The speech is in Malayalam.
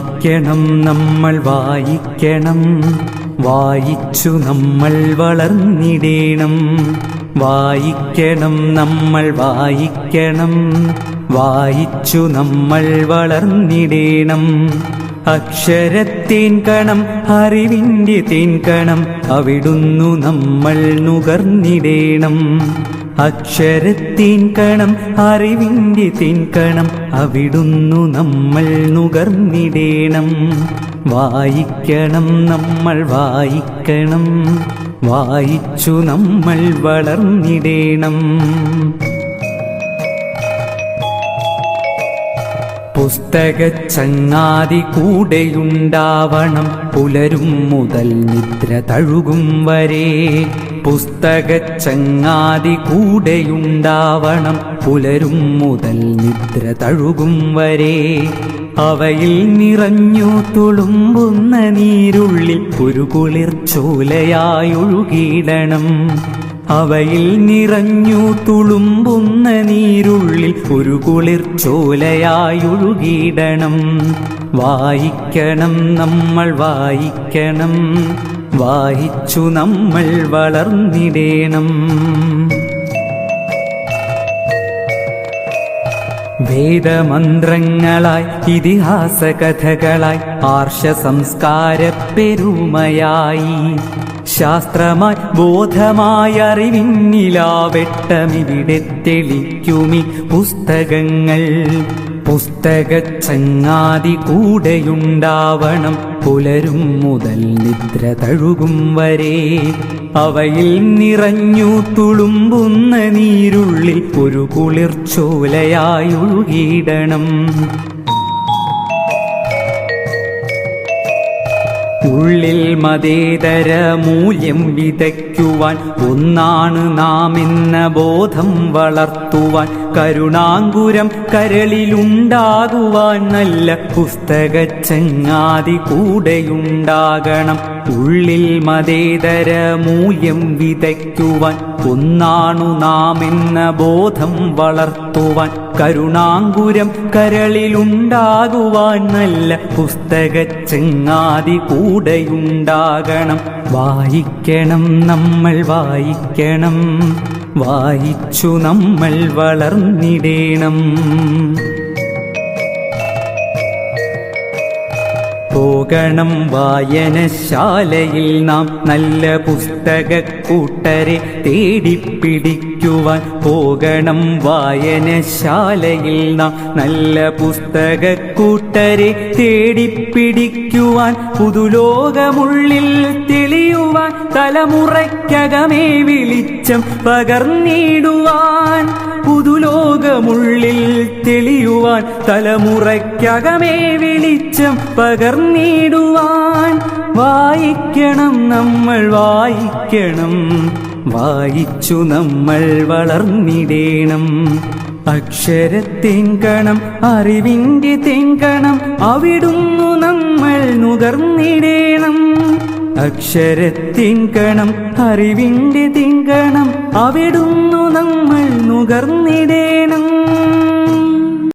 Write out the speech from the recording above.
വായിക്കണം നമ്മൾ വായിക്കണം, വായിച്ചു നമ്മൾ വളർന്നിടേണം. വായിക്കണം നമ്മൾ വായിക്കണം, വായിച്ചു നമ്മൾ വളർന്നിടേണം. അക്ഷരത്തേൻ കണം അറിവിൻ്റെ തേൻ കണം അവിടുന്നു നമ്മൾ നുകർന്നിടേണം. അക്ഷരത്തേൻ കണം അറിവിൻ്റെ തേൻ കണം അവിടുന്നു നമ്മൾ നുകർന്നിടേണം. വായിക്കണം നമ്മൾ വായിക്കണം, വായിച്ചു നമ്മൾ വളർന്നിടേണം. പുസ്തകച്ചങ്ങാതി കൂടെയുണ്ടാവണം പുലരും മുതൽ നിദ്ര തഴുകും വരെ. പുസ്തകച്ചങ്ങാതി കൂടെയുണ്ടാവണം പുലരും മുതൽ നിദ്ര തഴുകും വരെ. അവയിൽ നിറഞ്ഞു തുളുമ്പുന്ന നീരുള്ളിൽ ഒരു കുളിർച്ചോലയായൊഴുകിയിടണം. അവയിൽ നിറഞ്ഞു തുളുമ്പുന്ന നീരുള്ളിൽ ഒരു കുളിർച്ചോലയായൊഴുകിയിടണം. വായിക്കണം നമ്മൾ വായിക്കണം, വായിച്ചു നമ്മൾ വളർന്നിടേണം. വേദമന്ത്രങ്ങളായി ഇതിഹാസ കഥകളായി ആർഷ സംസ്കാര പെരുമയായി ശാസ്ത്രമായി ബോധമായി അറിവിന്നിലാവെട്ടമിവിടെ തെളിക്കുമി പുസ്തകങ്ങൾ. പുസ്തകച്ചങ്ങാതി കൂടെയുണ്ടാവണം പുലരും മുതൽ നിദ്ര തഴുകും വരെ. അവയിൽ നിറഞ്ഞു തുളുമ്പുന്ന നീരുള്ളിൽ ഒരു കുളിർച്ചോലയായൊഴുകിയിടണം. ഉള്ളിൽ മതേതര മൂല്യം വിതയ്ക്കുവാൻ ഒന്നാണ് നാം എന്ന ബോധം വളർത്തുവാൻ കരുണാങ്കുരം കരളിലുണ്ടാകുവാൻ നല്ല പുസ്തകച്ചങ്ങാതി കൂടെയുണ്ടാകണം. ഉള്ളിൽ മതേതര മൂല്യം വിതയ്ക്കുവാൻ ഒന്നാണു നാം എന്ന ബോധം വളർത്തുവാൻ കരുണാങ്കുരം കരളിലുണ്ടാകുവാൻ നല്ല പുസ്തകച്ചങ്ങാതി കൂടെയുണ്ടാകണം. വായിക്കണം നമ്മൾ വായിക്കണം, വായിച്ചു നമ്മൾ വളർന്നിടേണം. പോകണം വായനശാലയിൽ നാം നല്ല പുസ്തകക്കൂട്ടരെ തേടിപ്പിടിക്കുവാൻ. പോകണം വായനശാലയിൽ നാം നല്ല പുസ്തകക്കൂട്ടരെ തേടിപ്പിടിക്കുവാൻ. പുതുലോകമുള്ളിൽ തെളിയുവാൻ തലമുറയ്ക്കകമേ വെളിച്ചം പകർന്നിടുവാൻ. പുതുലോകമുള്ളിൽ തെളിയുവാൻ തലമുറയ്ക്കകമേ വെളിച്ചം പകർന്നിടുവാൻ. വായിക്കണം നമ്മൾ വായിക്കണം, വായിച്ചു നമ്മൾ വളർന്നിടേണം. അക്ഷരത്തേൻ കണം അറിവിൻ്റെ തേൻ കണം അവിടുന്നു നമ്മൾ നുകർന്നിടേണം. അക്ഷരത്തേൻ കണം അറിവിൻ്റെ തേൻ കണം അവിടുന്നു നമ്മൾ നുകർന്നിടേണം.